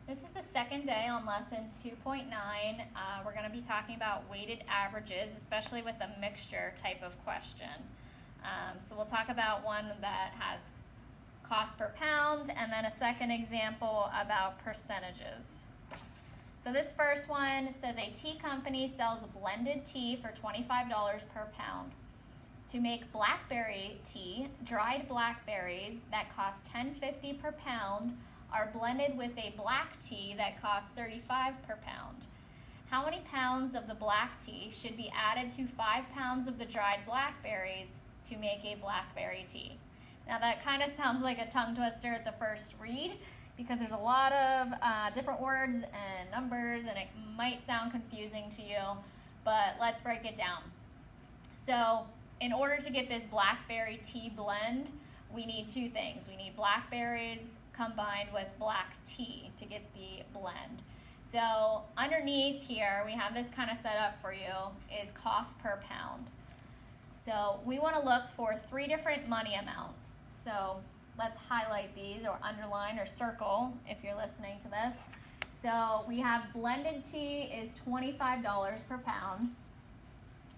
This is the second day on lesson 2.9. We're going to be talking about weighted averages, especially with a mixture type of question. So we'll talk about one that has cost per pound, and then a second example about percentages. So this first one says a tea company sells blended tea for $25 per pound. To make blackberry tea, dried blackberries that cost $10.50 per pound are blended with a black tea that costs $35 per pound. How many pounds of the black tea should be added to 5 pounds of the dried blackberries to make a blackberry tea? Now that kind of sounds like a tongue twister at the first read because there's a lot of different words and numbers and it might sound confusing to you, but let's break it down. So in order to get this blackberry tea blend, we need two things. We need blackberries combined with black tea to get the blend. So underneath here, we have this kind of set up for you, is cost per pound. So we want to look for 3 different money amounts. So let's highlight these or underline or circle if you're listening to this. So we have blended tea is $25 per pound.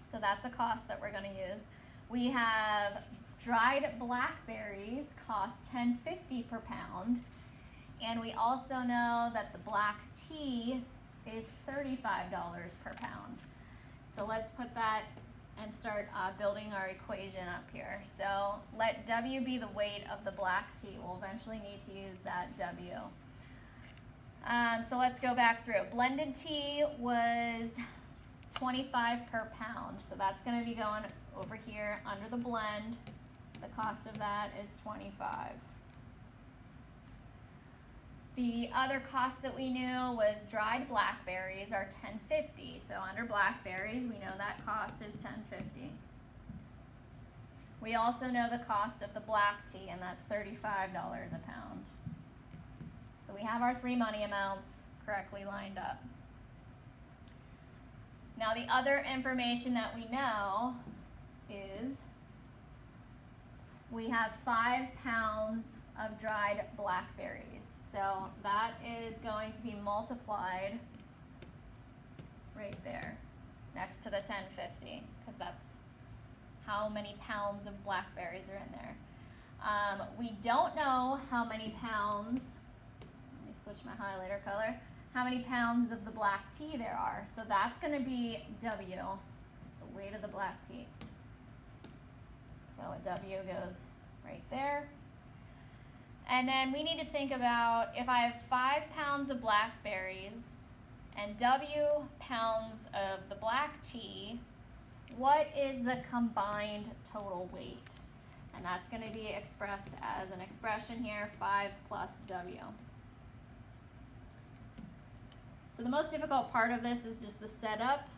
So that's a cost that we're going to use. We have dried blackberries cost $10.50 per pound. And we also know that the black tea is $35 per pound. So let's put that and start building our equation up here. So let W be the weight of the black tea. We'll eventually need to use that W. So let's go back through. Blended tea was $25 per pound. So that's going to be going over here under the blend. The cost of that is $25. The other cost that we knew was dried blackberries are $10.50. So under blackberries, we know that cost is $10.50. We also know the cost of the black tea, and that's $35 a pound. So we have our 3 money amounts correctly lined up. Now the other information that we know is we have 5 pounds of dried blackberries. So that is going to be multiplied right there next to the $10.50 because that's how many pounds of blackberries are in there. We don't know how many pounds, let me switch my highlighter color, how many pounds of the black tea there are. So that's going to be W, the weight of the black tea. So a W goes right there. And then we need to think about if I have 5 pounds of blackberries and W pounds of the black tea, what is the combined total weight? And that's going to be expressed as an expression here, 5 plus W. So the most difficult part of this is just the setup,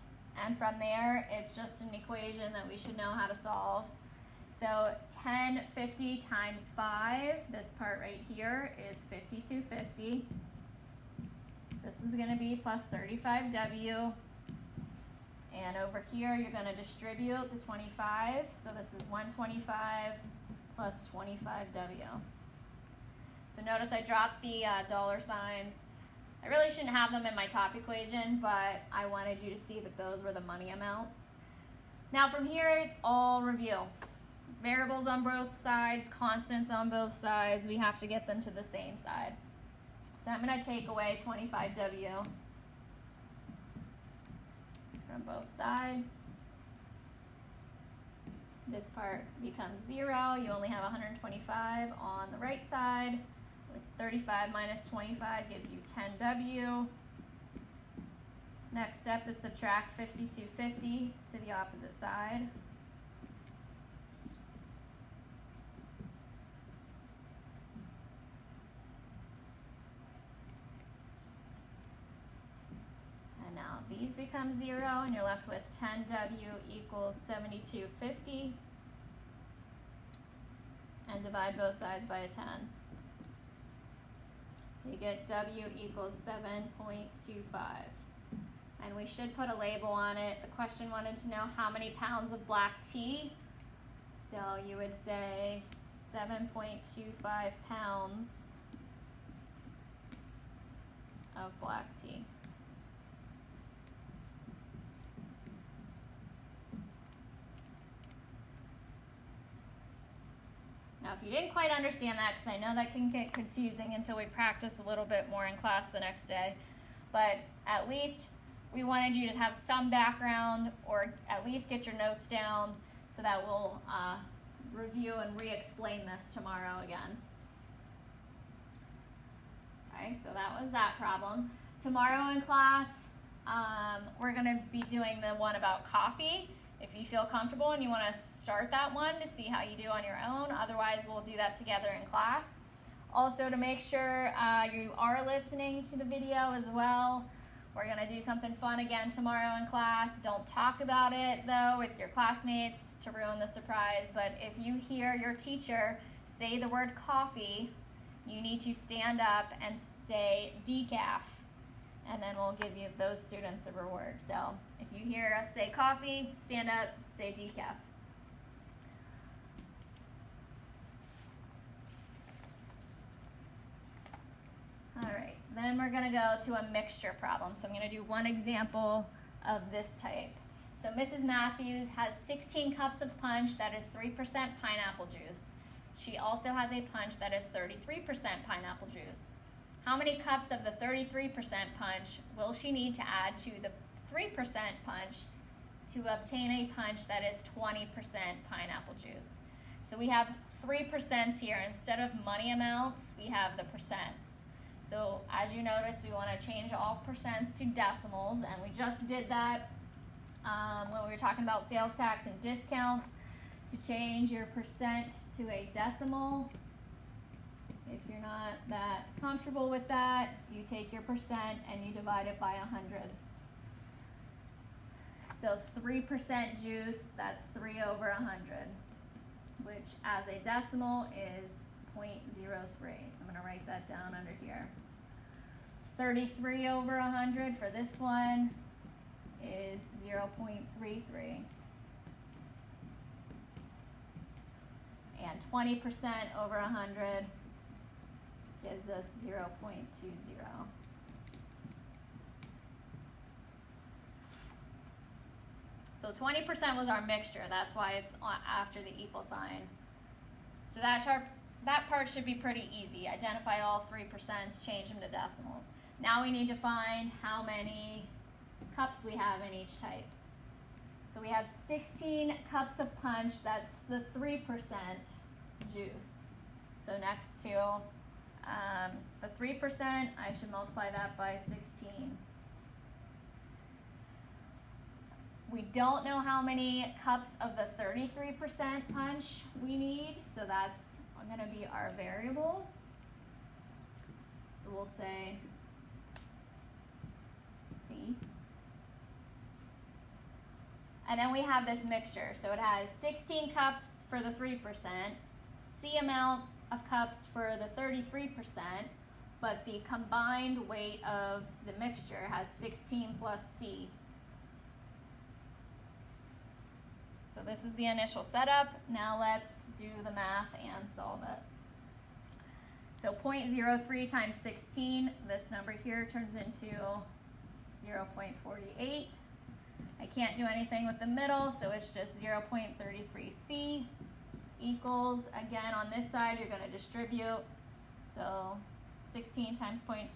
and from there it's just an equation that we should know how to solve. So 1050 times 5, this part right here is 5250. This is going to be plus 35W. And over here you're going to distribute the 25. So this is 125 plus 25W. So notice I dropped the dollar signs. I really shouldn't have them in my top equation, but I wanted you to see that those were the money amounts. Now from here it's all review. Variables on both sides, constants on both sides, we have to get them to the same side. So I'm going to take away 25W from both sides. This part becomes 0. You only have 125 on the right side. 35 minus 25 gives you 10W. Next step is subtract 5250 to the opposite side. These become 0, and you're left with 10W equals 7250. And divide both sides by a 10. So you get W equals 7.25. And we should put a label on it. The question wanted to know how many pounds of black tea. So you would say 7.25 pounds of black tea. Now, if you didn't quite understand that, because I know that can get confusing until we practice a little bit more in class the next day, but at least we wanted you to have some background or at least get your notes down so that we'll review and re-explain this tomorrow again. Okay, so that was that problem. Tomorrow in class, we're going to be doing the one about coffee. If you feel comfortable and you want to start that one to see how you do on your own, otherwise we'll do that together in class. Also, to make sure you are listening to the video as well, we're going to do something fun again tomorrow in class. Don't talk about it, though, with your classmates to ruin the surprise. But if you hear your teacher say the word coffee, you need to stand up and say decaf. And then we'll give you those students a reward. So if you hear us say coffee, stand up, say decaf. All right, then we're going to go to a mixture problem. So I'm going to do one example of this type. So Mrs. Matthews has 16 cups of punch that is 3% pineapple juice. She also has a punch that is 33% pineapple juice. How many cups of the 33% punch will she need to add to the 3% punch to obtain a punch that is 20% pineapple juice? So we have 3% here. Instead of money amounts, we have the percents. So as you notice, we want to change all percents to decimals, and we just did that when we were talking about sales tax and discounts. To change your percent to a decimal, if you're not that comfortable with that, you take your percent and you divide it by 100. So 3% juice, that's 3 over 100, which as a decimal is 0.03. So I'm going to write that down under here. 33 over 100 for this one is 0.33. And 20% over 100 gives us 0.20. So 20% was our mixture. That's why it's after the equal sign. So that part should be pretty easy. Identify all 3%, change them to decimals. Now we need to find how many cups we have in each type. So we have 16 cups of punch, that's the 3% juice. So next to the 3%, I should multiply that by 16. We don't know how many cups of the 33% punch we need, so that's going to be our variable. So we'll say C. And then we have this mixture. So it has 16 cups for the 3%, C amount of cups for the 33%, but the combined weight of the mixture has 16 plus C. So this is the initial setup. Now let's do the math and solve it. So 0.03 times 16, this number here turns into 0.48. I can't do anything with the middle, so it's just 0.33C equals, again, on this side, you're going to distribute. So 16 times 0.2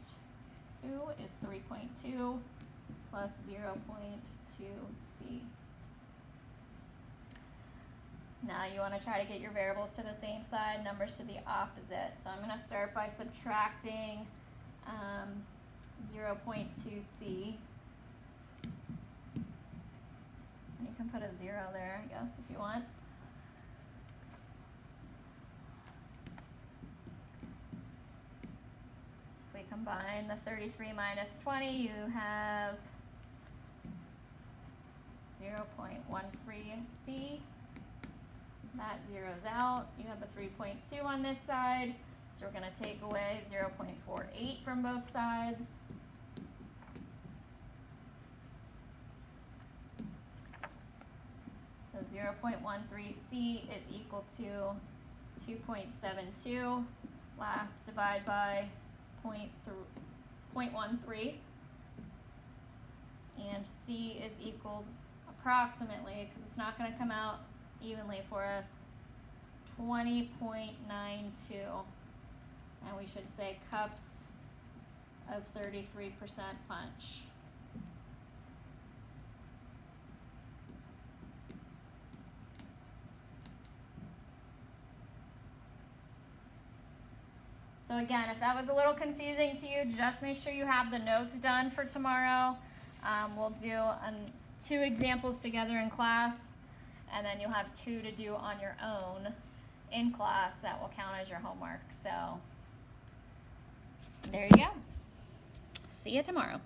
is 3.2 plus 0.2C. Now you want to try to get your variables to the same side, numbers to the opposite. So I'm going to start by subtracting 0.2C. You can put a 0 there, I guess, if you want. If we combine the 33 minus 20, you have 0.13C. That zeroes out. You have a 3.2 on this side, so we're going to take away 0.48 from both sides. So 0.13C is equal to 2.72. Last divide by 0.13. And C is equal approximately, because it's not going to come out evenly for us, 20.92. And we should say cups of 33% punch. So again, if that was a little confusing to you, just make sure you have the notes done for tomorrow. We'll do 2 examples together in class, and then you'll have 2 to do on your own in class that will count as your homework. So there you go. See you tomorrow.